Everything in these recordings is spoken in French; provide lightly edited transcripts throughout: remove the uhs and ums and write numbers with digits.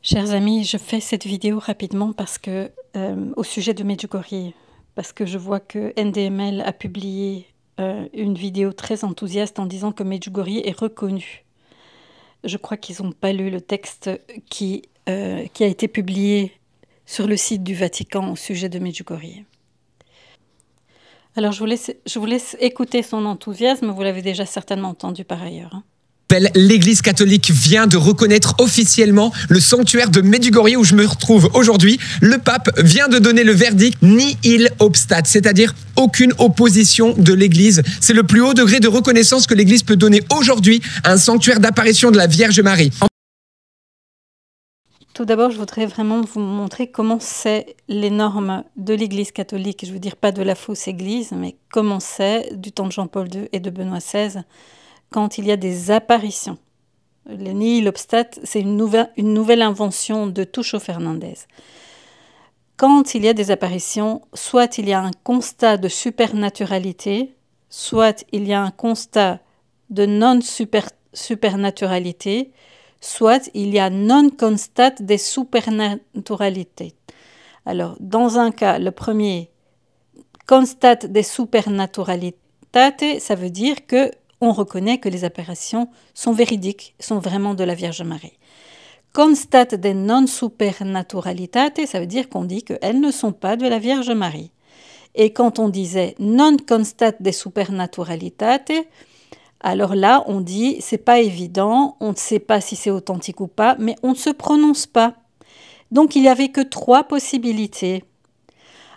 Chers amis, je fais cette vidéo rapidement parce que, au sujet de Medjugorje, parce que je vois que NDML a publié une vidéo très enthousiaste en disant que Medjugorje est reconnu. Je crois qu'ils n'ont pas lu le texte qui a été publié sur le site du Vatican au sujet de Medjugorje. Alors je vous laisse écouter son enthousiasme, vous l'avez déjà certainement entendu par ailleurs, hein. L'Église catholique vient de reconnaître officiellement le sanctuaire de Medjugorje où je me retrouve aujourd'hui. Le pape vient de donner le verdict nihil obstat, c'est-à-dire aucune opposition de l'Église. C'est le plus haut degré de reconnaissance que l'Église peut donner aujourd'hui à un sanctuaire d'apparition de la Vierge Marie. Tout d'abord, je voudrais vraiment vous montrer comment c'est les normes de l'Église catholique. Je veux dire pas de la fausse Église, mais comment c'est du temps de Jean-Paul II et de Benoît XVI quand il y a des apparitions. Le nihil obstat, c'est une nouvelle invention de Tucho Fernandez. Quand il y a des apparitions, soit il y a un constat de supernaturalité, soit il y a un constat de non-supernaturalité, soit il y a non-constat de supernaturalité. Alors, dans un cas, le premier, constat de supernaturalité, ça veut dire que on reconnaît que les apparitions sont véridiques, sont vraiment de la Vierge Marie. Constat de non-supernaturalité, ça veut dire qu'on dit qu'elles ne sont pas de la Vierge Marie. Et quand on disait non-constat de supernaturalité, alors là, on dit c'est pas évident, on ne sait pas si c'est authentique ou pas, mais on ne se prononce pas. Donc il n'y avait que 3 possibilités.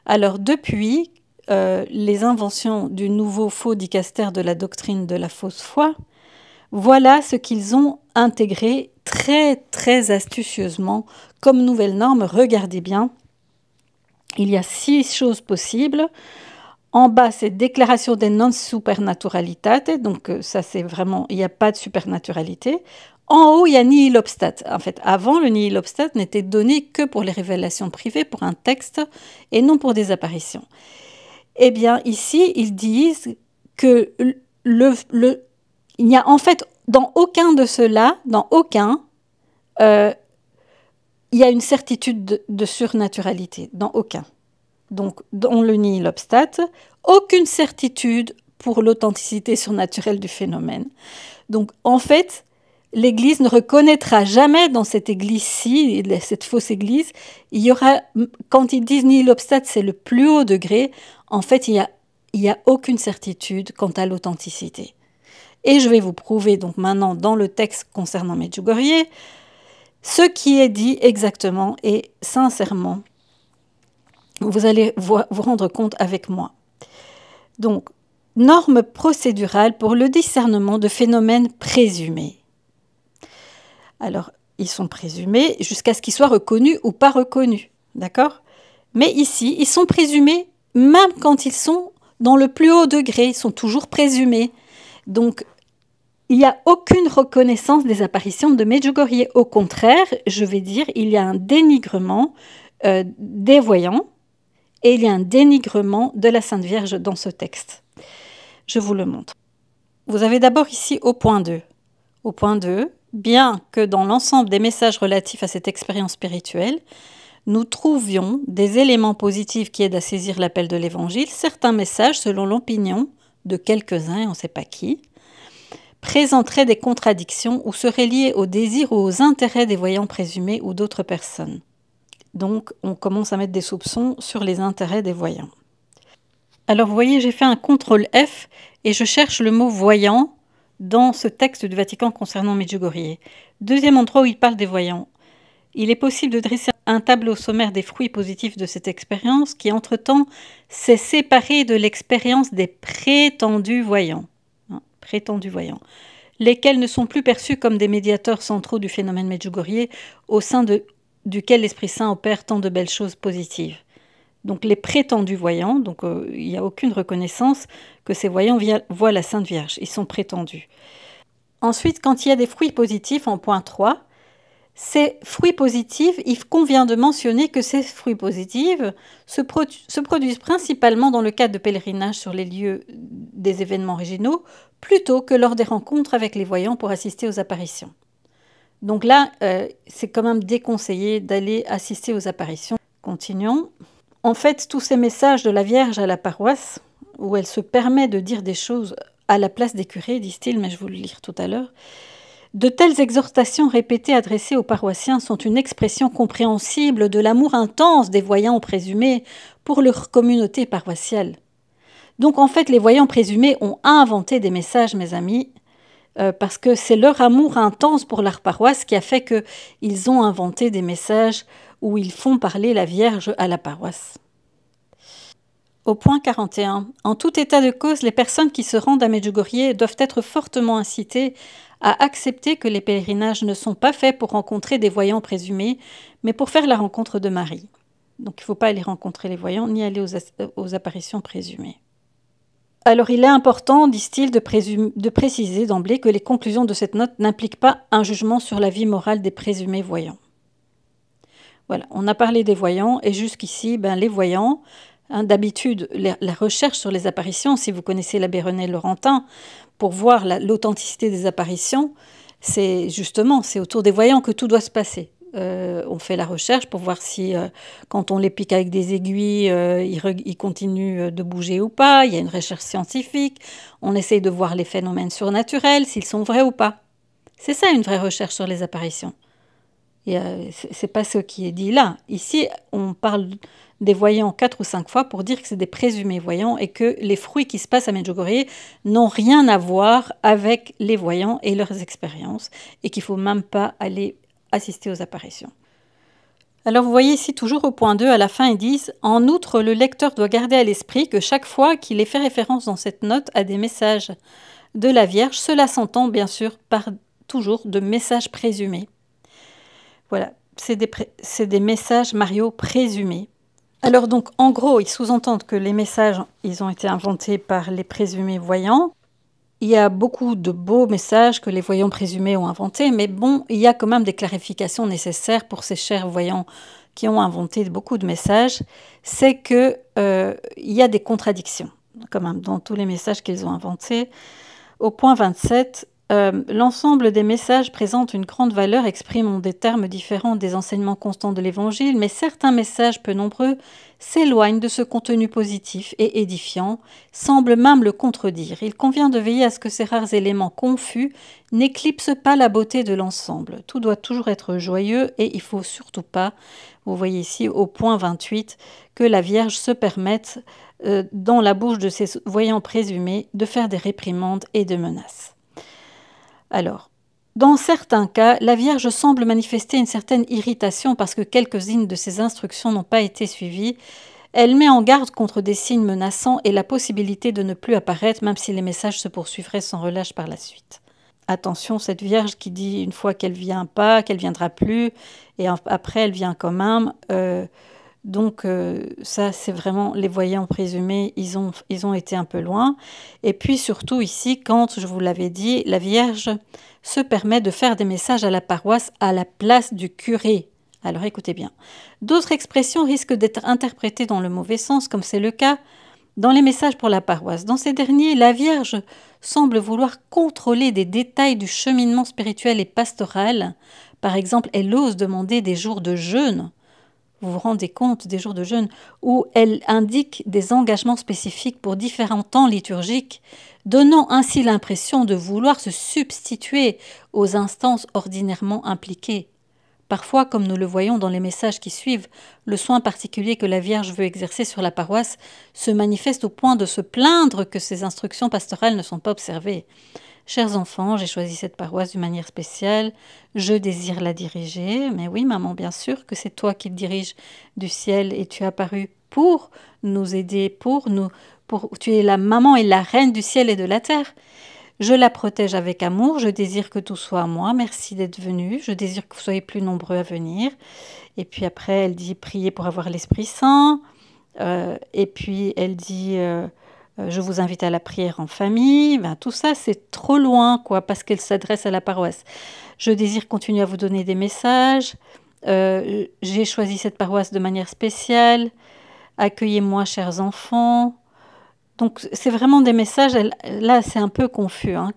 Alors depuis les inventions du nouveau faux dicaster de la doctrine de la fausse foi, voilà ce qu'ils ont intégré très astucieusement comme nouvelle norme. Regardez bien, il y a 6 choses possibles. En bas, c'est déclaration des non supernaturalitate, donc ça c'est vraiment, il n'y a pas de supernaturalité. En haut, il y a nihil obstat. En fait, avant, le nihil obstat n'était donné que pour les révélations privées, pour un texte, et non pour des apparitions. Eh bien, ici, ils disent que il n'y a en fait, dans aucun de ceux-là, dans aucun, il y a une certitude de surnaturalité, dans aucun. Donc, dans le nihil obstat, aucune certitude pour l'authenticité surnaturelle du phénomène. Donc, en fait, l'Église ne reconnaîtra jamais dans cette Église-ci, cette fausse Église, il y aura, quand ils disent nihil obstat, c'est le plus haut degré, en fait, il y a aucune certitude quant à l'authenticité. Et je vais vous prouver donc maintenant dans le texte concernant Medjugorje ce qui est dit exactement et sincèrement. Vous allez vous rendre compte avec moi. Donc, normes procédurales pour le discernement de phénomènes présumés. Alors, ils sont présumés jusqu'à ce qu'ils soient reconnus ou pas reconnus, d'accord? Mais ici, ils sont présumés même quand ils sont dans le plus haut degré, ils sont toujours présumés. Donc, il n'y a aucune reconnaissance des apparitions de Medjugorje. Au contraire, je vais dire, il y a un dénigrement des voyants et il y a un dénigrement de la Sainte Vierge dans ce texte. Je vous le montre. Vous avez d'abord ici au point 2. Au point 2, bien que dans l'ensemble des messages relatifs à cette expérience spirituelle, nous trouvions des éléments positifs qui aident à saisir l'appel de l'Évangile, certains messages, selon l'opinion de quelques-uns, on ne sait pas qui, présenteraient des contradictions ou seraient liés aux désirs ou aux intérêts des voyants présumés ou d'autres personnes. Donc, on commence à mettre des soupçons sur les intérêts des voyants. Alors, vous voyez, j'ai fait un CTRL F et je cherche le mot « voyant » dans ce texte du Vatican concernant Medjugorje. Deuxième endroit où il parle des voyants. Il est possible de dresser un tableau sommaire des fruits positifs de cette expérience qui, entre-temps, s'est séparé de l'expérience des prétendus voyants. Prétendus voyants, lesquels ne sont plus perçus comme des médiateurs centraux du phénomène Medjugorje au sein duquel l'Esprit Saint opère tant de belles choses positives. Donc les prétendus voyants, donc il n'y a aucune reconnaissance que ces voyants voient la Sainte Vierge, ils sont prétendus. Ensuite, quand il y a des fruits positifs, en point 3, ces fruits positifs, il convient de mentionner que ces fruits positifs se produisent principalement dans le cadre de pèlerinages sur les lieux des événements originaux, plutôt que lors des rencontres avec les voyants pour assister aux apparitions. Donc là, c'est quand même déconseillé d'aller assister aux apparitions. Continuons. En fait, tous ces messages de la Vierge à la paroisse, où elle se permet de dire des choses à la place des curés, disent-ils, mais je vais vous le lire tout à l'heure. De telles exhortations répétées adressées aux paroissiens sont une expression compréhensible de l'amour intense des voyants présumés pour leur communauté paroissiale. Donc en fait, les voyants présumés ont inventé des messages, mes amis, parce que c'est leur amour intense pour leur paroisse qui a fait qu'ils ont inventé des messages où ils font parler la Vierge à la paroisse. Au point 41. En tout état de cause, les personnes qui se rendent à Medjugorje doivent être fortement incitées à accepter que les pèlerinages ne sont pas faits pour rencontrer des voyants présumés, mais pour faire la rencontre de Marie. Donc il ne faut pas aller rencontrer les voyants, ni aller aux apparitions présumées. Alors il est important, disent-ils, de préciser d'emblée que les conclusions de cette note n'impliquent pas un jugement sur la vie morale des présumés voyants. Voilà, on a parlé des voyants, et jusqu'ici, les voyants, d'habitude, la recherche sur les apparitions, si vous connaissez l'abbé René Laurentin, pour voir l'authenticité des apparitions, c'est autour des voyants que tout doit se passer. On fait la recherche pour voir si, quand on les pique avec des aiguilles, ils continuent de bouger ou pas. Il y a une recherche scientifique. On essaye de voir les phénomènes surnaturels, s'ils sont vrais ou pas. C'est ça une vraie recherche sur les apparitions. Et c'est pas ce qui est dit là. Ici, on parle des voyants 4 ou 5 fois pour dire que c'est des présumés voyants et que les fruits qui se passent à Medjugorje n'ont rien à voir avec les voyants et leurs expériences et qu'il ne faut même pas aller assister aux apparitions. Alors vous voyez ici toujours au point 2, à la fin, ils disent « En outre, le lecteur doit garder à l'esprit que chaque fois qu'il est fait référence dans cette note à des messages de la Vierge, cela s'entend bien sûr par toujours de messages présumés. » Voilà, c'est des messages Mario présumés. Alors donc, en gros, ils sous-entendent que les messages, ils ont été inventés par les présumés voyants. Il y a beaucoup de beaux messages que les voyants présumés ont inventés, mais bon, il y a quand même des clarifications nécessaires pour ces chers voyants qui ont inventé beaucoup de messages. C'est qu'il y a des contradictions, quand même, dans tous les messages qu'ils ont inventés. Au point 27, l'ensemble des messages présente une grande valeur, expriment des termes différents des enseignements constants de l'Évangile, mais certains messages peu nombreux s'éloignent de ce contenu positif et édifiant, semblent même le contredire. Il convient de veiller à ce que ces rares éléments confus n'éclipsent pas la beauté de l'ensemble. Tout doit toujours être joyeux et il ne faut surtout pas, vous voyez ici au point 28, que la Vierge se permette, dans la bouche de ses voyants présumés, de faire des réprimandes et des menaces. Alors, dans certains cas, la Vierge semble manifester une certaine irritation parce que quelques-unes de ses instructions n'ont pas été suivies. Elle met en garde contre des signes menaçants et la possibilité de ne plus apparaître, même si les messages se poursuivraient sans relâche par la suite. Attention, cette Vierge qui dit une fois qu'elle ne vient pas, qu'elle ne viendra plus, et après elle vient quand même. Donc ça, c'est vraiment les voyants présumés, ils ont été un peu loin. Et puis surtout ici, quand, je vous l'avais dit, la Vierge se permet de faire des messages à la paroisse à la place du curé. Alors écoutez bien. D'autres expressions risquent d'être interprétées dans le mauvais sens, comme c'est le cas dans les messages pour la paroisse. Dans ces derniers, la Vierge semble vouloir contrôler des détails du cheminement spirituel et pastoral. Par exemple, elle ose demander des jours de jeûne. Vous vous rendez compte des jours de jeûne où elle indique des engagements spécifiques pour différents temps liturgiques, donnant ainsi l'impression de vouloir se substituer aux instances ordinairement impliquées. Parfois, comme nous le voyons dans les messages qui suivent, le soin particulier que la Vierge veut exercer sur la paroisse se manifeste au point de se plaindre que ces instructions pastorales ne sont pas observées. Chers enfants, j'ai choisi cette paroisse d'une manière spéciale. Je désire la diriger. Mais oui, maman, bien sûr que c'est toi qui le diriges du ciel et tu es apparu pour nous aider, tu es la maman et la reine du ciel et de la terre. Je la protège avec amour. Je désire que tout soit à moi. Merci d'être venu. Je désire que vous soyez plus nombreux à venir. Et puis après, elle dit prier pour avoir l'Esprit Saint. Et puis elle dit je vous invite à la prière en famille. Tout ça, c'est trop loin, quoi, parce qu'elle s'adresse à la paroisse. Je désire continuer à vous donner des messages. J'ai choisi cette paroisse de manière spéciale. Accueillez-moi, chers enfants. Donc c'est vraiment des messages, là c'est un peu confus, hein,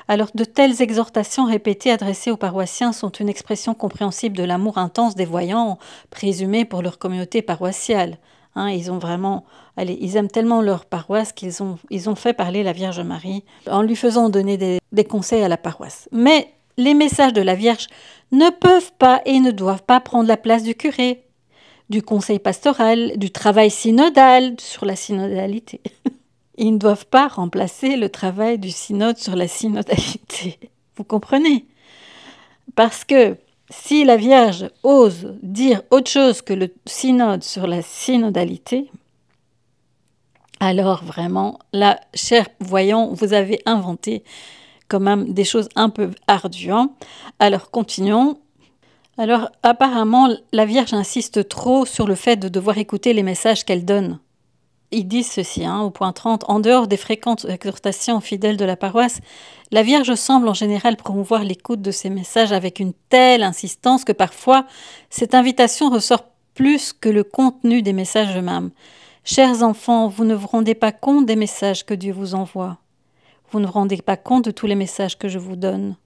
alors de telles exhortations répétées adressées aux paroissiens sont une expression compréhensible de l'amour intense des voyants, présumés pour leur communauté paroissiale. Hein, ils aiment tellement leur paroisse ils ont fait parler la Vierge Marie en lui faisant donner des conseils à la paroisse. Mais les messages de la Vierge ne peuvent pas et ne doivent pas prendre la place du curé, du conseil pastoral, du travail synodal sur la synodalité. Ils ne doivent pas remplacer le travail du synode sur la synodalité. Vous comprenez? Parce que si la Vierge ose dire autre chose que le synode sur la synodalité, alors vraiment, là, chers voyants, vous avez inventé quand même des choses un peu ardues. Hein. Alors, continuons. Alors, apparemment, la Vierge insiste trop sur le fait de devoir écouter les messages qu'elle donne. Ils disent ceci, hein, au point 30, « En dehors des fréquentes exhortations aux fidèles de la paroisse, la Vierge semble en général promouvoir l'écoute de ces messages avec une telle insistance que parfois, cette invitation ressort plus que le contenu des messages eux-mêmes. Chers enfants, vous ne vous rendez pas compte des messages que Dieu vous envoie. Vous ne vous rendez pas compte de tous les messages que je vous donne. »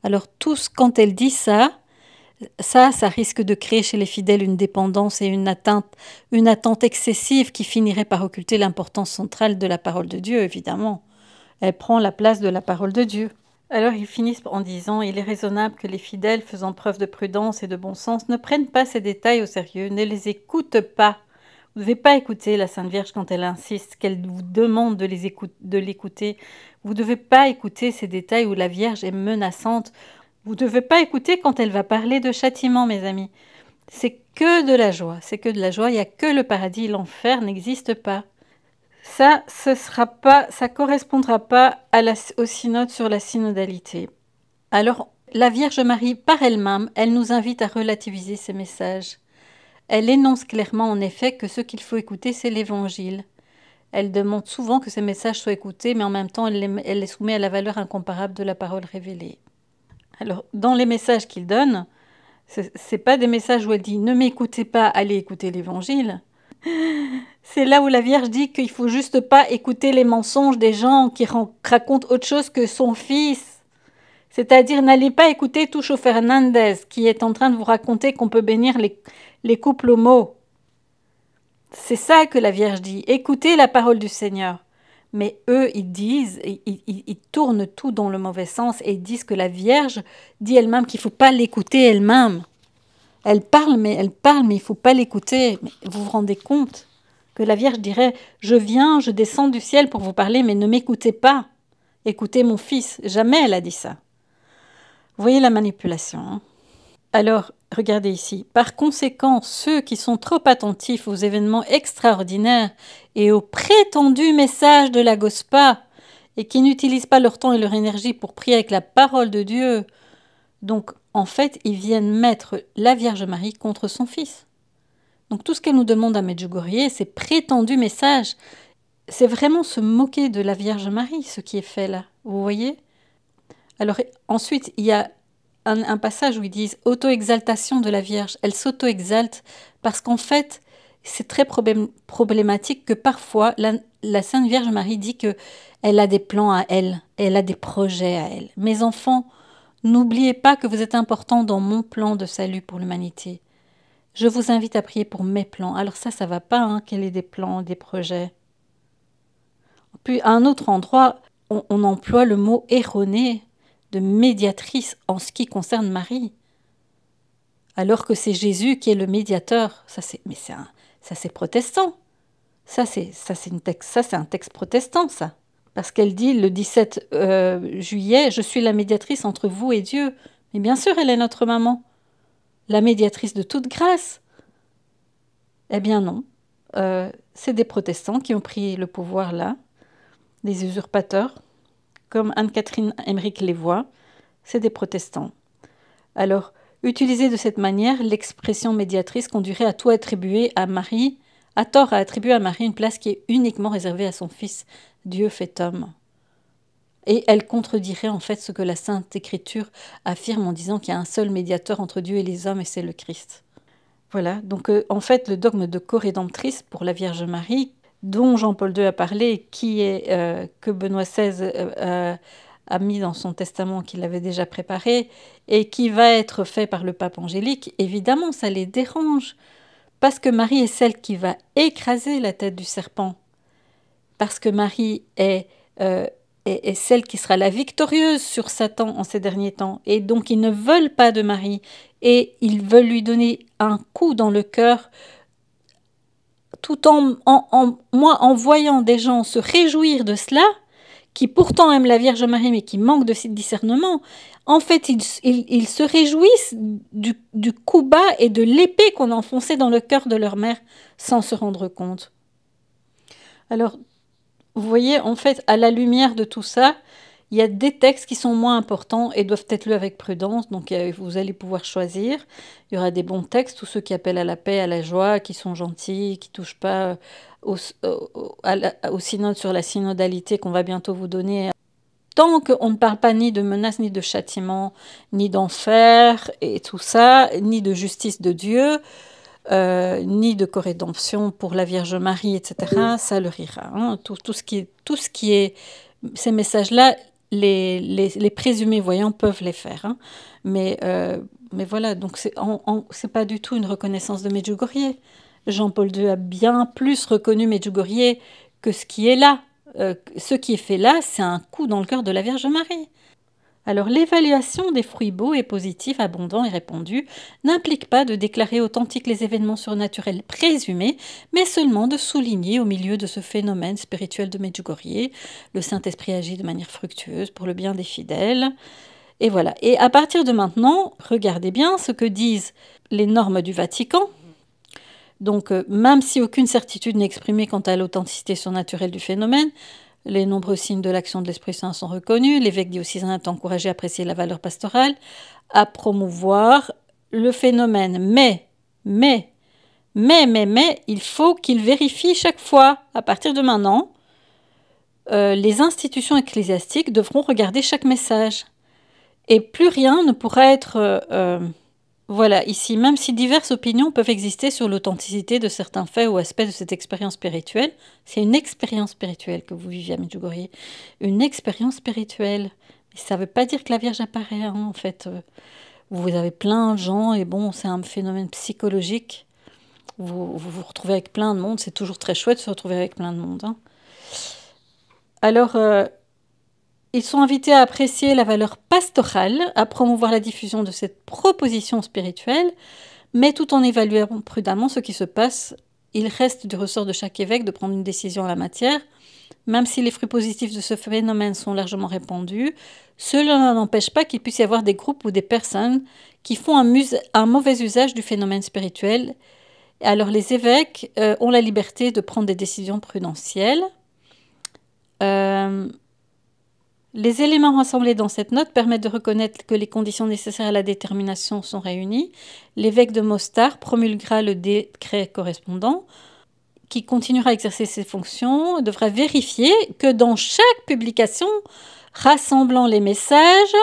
Alors quand elle dit ça risque de créer chez les fidèles une dépendance et une attente excessive qui finirait par occulter l'importance centrale de la parole de Dieu, évidemment. Elle prend la place de la parole de Dieu. Alors ils finissent en disant « Il est raisonnable que les fidèles, faisant preuve de prudence et de bon sens, ne prennent pas ces détails au sérieux, ne les écoutent pas. Vous ne devez pas écouter la Sainte Vierge quand elle insiste, qu'elle vous demande de l'écouter. Vous ne devez pas écouter ces détails où la Vierge est menaçante. Vous ne devez pas écouter quand elle va parler de châtiment, mes amis. C'est que de la joie, c'est que de la joie. Il n'y a que le paradis, l'enfer n'existe pas. Ça correspondra pas au synode sur la synodalité. Alors, la Vierge Marie, par elle-même, elle nous invite à relativiser ces messages. Elle énonce clairement, en effet, que ce qu'il faut écouter, c'est l'Évangile. Elle demande souvent que ces messages soient écoutés, mais en même temps, elle les soumet à la valeur incomparable de la parole révélée. Alors, dans les messages qu'il donne, c'est pas des messages où elle dit « Ne m'écoutez pas, allez écouter l'Évangile ». C'est là où la Vierge dit qu'il faut juste pas écouter les mensonges des gens qui racontent autre chose que son fils. C'est-à-dire, n'allez pas écouter Tucho Fernandez qui est en train de vous raconter qu'on peut bénir les couples homo. C'est ça que la Vierge dit. Écoutez la parole du Seigneur. Mais eux, ils tournent tout dans le mauvais sens et ils disent que la Vierge dit elle-même qu'il ne faut pas l'écouter elle-même. Elle parle, mais il ne faut pas l'écouter. Mais vous vous rendez compte que la Vierge dirait « Je viens, je descends du ciel pour vous parler, mais ne m'écoutez pas. Écoutez mon fils. » Jamais elle a dit ça. Vous voyez la manipulation. Hein? Alors, regardez ici. Par conséquent, ceux qui sont trop attentifs aux événements extraordinaires et aux prétendus messages de la Gospa et qui n'utilisent pas leur temps et leur énergie pour prier avec la parole de Dieu, donc en fait, ils viennent mettre la Vierge Marie contre son fils. Donc tout ce qu'elle nous demande à Medjugorje, ces prétendus messages, c'est vraiment se moquer de la Vierge Marie, ce qui est fait là. Vous voyez? Alors ensuite, il y a un passage où ils disent « auto-exaltation de la Vierge ». Elle s'auto-exalte parce qu'en fait, c'est très problématique que parfois, la Sainte Vierge Marie dit qu'elle a des plans à elle, elle a des projets à elle. Mes enfants, n'oubliez pas que vous êtes importants dans mon plan de salut pour l'humanité. Je vous invite à prier pour mes plans. Alors ça va pas, hein, qu'elle ait des plans, des projets. Puis à un autre endroit, on emploie le mot erroné de médiatrice en ce qui concerne Marie. Alors que c'est Jésus qui est le médiateur. Ça c'est protestant. Ça c'est un texte protestant, ça. Parce qu'elle dit le 17 juillet, « Je suis la médiatrice entre vous et Dieu ». Mais bien sûr, elle est notre maman. La médiatrice de toute grâce. Eh bien non. C'est des protestants qui ont pris le pouvoir là. Des usurpateurs. Comme Anne-Catherine Emmerich les voit, c'est des protestants. Alors, utilisée de cette manière, l'expression médiatrice conduirait à tout attribuer à Marie, à tort à attribuer à Marie une place qui est uniquement réservée à son Fils, Dieu fait homme. Et elle contredirait en fait ce que la Sainte Écriture affirme en disant qu'il y a un seul médiateur entre Dieu et les hommes et c'est le Christ. Voilà, donc en fait le dogme de corédemptrice pour la Vierge Marie dont Jean-Paul II a parlé, que Benoît XVI a mis dans son testament qu'il avait déjà préparé, et qui va être fait par le pape Angélique, évidemment, ça les dérange. Parce que Marie est celle qui va écraser la tête du serpent. Parce que Marie est celle qui sera la victorieuse sur Satan en ces derniers temps. Et donc, ils ne veulent pas de Marie. Et ils veulent lui donner un coup dans le cœur, tout en voyant des gens se réjouir de cela, qui pourtant aiment la Vierge Marie, mais qui manquent de discernement. En fait, ils se réjouissent du coup bas et de l'épée qu'on a enfoncée dans le cœur de leur mère sans se rendre compte. Alors, vous voyez, en fait, à la lumière de tout ça, il y a des textes qui sont moins importants et doivent être lus avec prudence. Donc, vous allez pouvoir choisir. Il y aura des bons textes, tous ceux qui appellent à la paix, à la joie, qui sont gentils, qui ne touchent pas au synode sur la synodalité qu'on va bientôt vous donner. Tant qu'on ne parle pas ni de menaces, ni de châtiment, ni d'enfer et tout ça, ni de justice de Dieu, ni de corrédemption pour la Vierge Marie, etc., ça leur ira. Hein. Tout ce qui est ces messages-là, les présumés voyants peuvent les faire. Hein. Mais voilà, donc c'est pas du tout une reconnaissance de Medjugorje. Jean-Paul II a bien plus reconnu Medjugorje que ce qui est là. Ce qui est fait là, c'est un coup dans le cœur de la Vierge Marie. Alors, l'évaluation des fruits beaux et positifs, abondants et répandus, n'implique pas de déclarer authentiques les événements surnaturels présumés, mais seulement de souligner au milieu de ce phénomène spirituel de Medjugorje, le Saint-Esprit agit de manière fructueuse pour le bien des fidèles. Et voilà. Et à partir de maintenant, regardez bien ce que disent les normes du Vatican. Donc, même si aucune certitude n'est exprimée quant à l'authenticité surnaturelle du phénomène, les nombreux signes de l'action de l'Esprit Saint sont reconnus. L'évêque diocésain est encouragé à apprécier la valeur pastorale, à promouvoir le phénomène. Mais, il faut qu'il vérifie chaque fois, à partir de maintenant, les institutions ecclésiastiques devront regarder chaque message. Et plus rien ne pourra être... Voilà, ici, même si diverses opinions peuvent exister sur l'authenticité de certains faits ou aspects de cette expérience spirituelle, c'est une expérience spirituelle que vous vivez à Medjugorje. Une expérience spirituelle. Mais ça ne veut pas dire que la Vierge apparaît, hein, en fait. Vous avez plein de gens, et bon, c'est un phénomène psychologique. Vous vous retrouvez avec plein de monde, c'est toujours très chouette de se retrouver avec plein de monde. Hein. Alors... ils sont invités à apprécier la valeur pastorale, à promouvoir la diffusion de cette proposition spirituelle, mais tout en évaluant prudemment ce qui se passe. Il reste du ressort de chaque évêque de prendre une décision en la matière. Même si les fruits positifs de ce phénomène sont largement répandus, cela n'empêche pas qu'il puisse y avoir des groupes ou des personnes qui font un mauvais usage du phénomène spirituel. Alors les évêques ont la liberté de prendre des décisions prudentielles. Les éléments rassemblés dans cette note permettent de reconnaître que les conditions nécessaires à la détermination sont réunies. L'évêque de Mostar promulguera le décret correspondant, qui continuera à exercer ses fonctions, devra vérifier que dans chaque publication rassemblant les messages,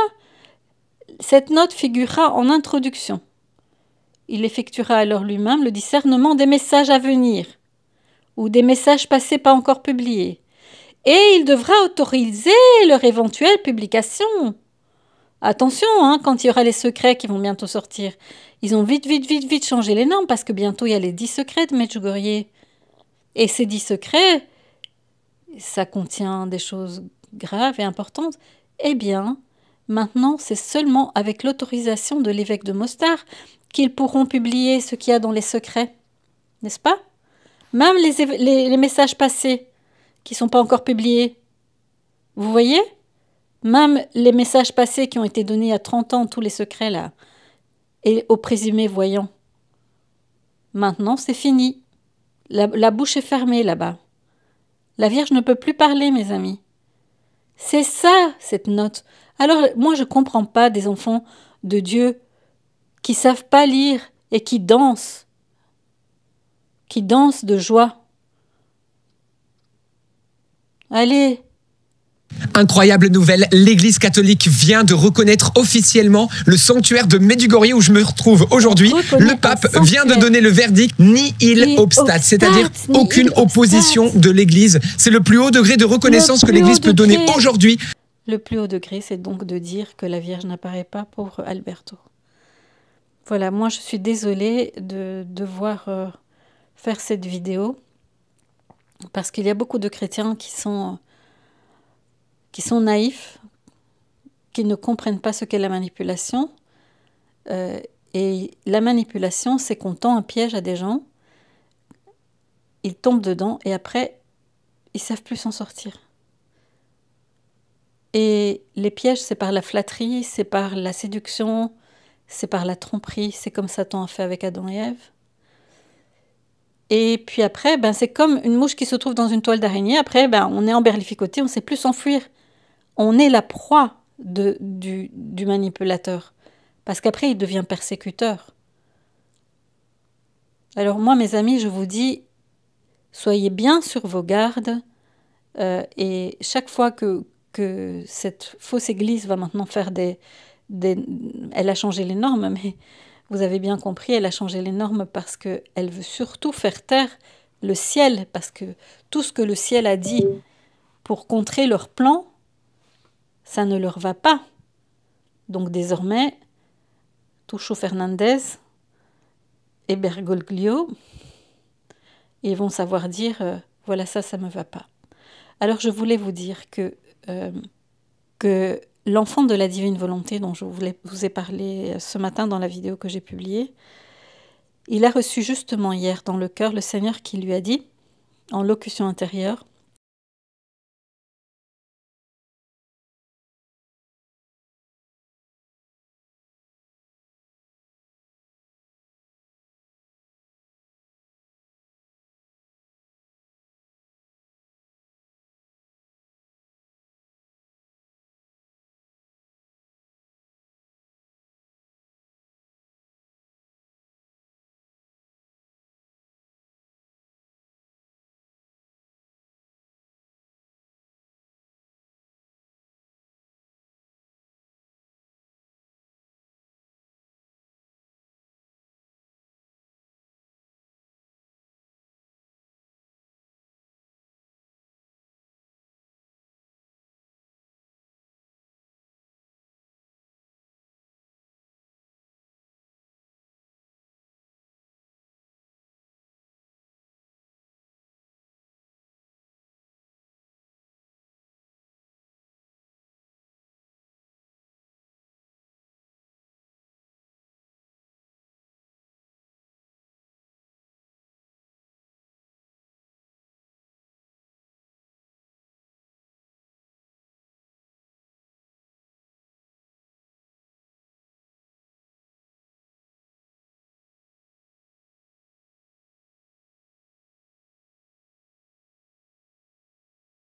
cette note figurera en introduction. Il effectuera alors lui-même le discernement des messages à venir ou des messages passés pas encore publiés. Et il devra autoriser leur éventuelle publication. Attention, hein, quand il y aura les secrets qui vont bientôt sortir. Ils ont vite changé les normes parce que bientôt il y a les 10 secrets de Medjugorje. Et ces 10 secrets, ça contient des choses graves et importantes. Eh bien, maintenant, c'est seulement avec l'autorisation de l'évêque de Mostar qu'ils pourront publier ce qu'il y a dans les secrets. N'est-ce pas? Même les messages passés qui ne sont pas encore publiés. Vous voyez? Même les messages passés qui ont été donnés il y a 30 ans, tous les secrets là, et aux présumés voyants. Maintenant, c'est fini. La bouche est fermée là-bas. La Vierge ne peut plus parler, mes amis. C'est ça, cette note. Alors, moi, je ne comprends pas des enfants de Dieu qui ne savent pas lire et qui dansent de joie. Allez, Incroyable nouvelle, l'Église catholique vient de reconnaître officiellement le sanctuaire de Medjugorje où je me retrouve aujourd'hui. Le pape vient de donner le verdict nihil obstat, c'est-à-dire aucune opposition de l'Église. C'est le plus haut degré de reconnaissance que l'Église peut donner aujourd'hui. Le plus haut degré, c'est donc de dire que la Vierge n'apparaît pas pour Alberto. Voilà, moi je suis désolée de devoir faire cette vidéo parce qu'il y a beaucoup de chrétiens qui sont naïfs, qui ne comprennent pas ce qu'est la manipulation. Et la manipulation, c'est qu'on tend un piège à des gens, ils tombent dedans et après, ils ne savent plus s'en sortir. Et les pièges, c'est par la flatterie, c'est par la séduction, c'est par la tromperie, c'est comme Satan a fait avec Adam et Ève. Et puis après, c'est comme une mouche qui se trouve dans une toile d'araignée. Après, on est emberlificoté, on ne sait plus s'enfuir. On est la proie du manipulateur. Parce qu'après, il devient persécuteur. Alors moi, mes amis, je vous dis, soyez bien sur vos gardes. Et chaque fois que cette fausse église va maintenant faire elle a changé les normes, mais vous avez bien compris, elle a changé les normes parce qu'elle veut surtout faire taire le ciel, parce que tout ce que le ciel a dit pour contrer leur plan, ça ne leur va pas. Donc désormais, Tucho Fernandez et Bergoglio, ils vont savoir dire, voilà ça ne me va pas. Alors je voulais vous dire que l'enfant de la divine volonté dont je vous ai parlé ce matin dans la vidéo que j'ai publiée, il a reçu justement hier dans le cœur le Seigneur qui lui a dit, en locution intérieure,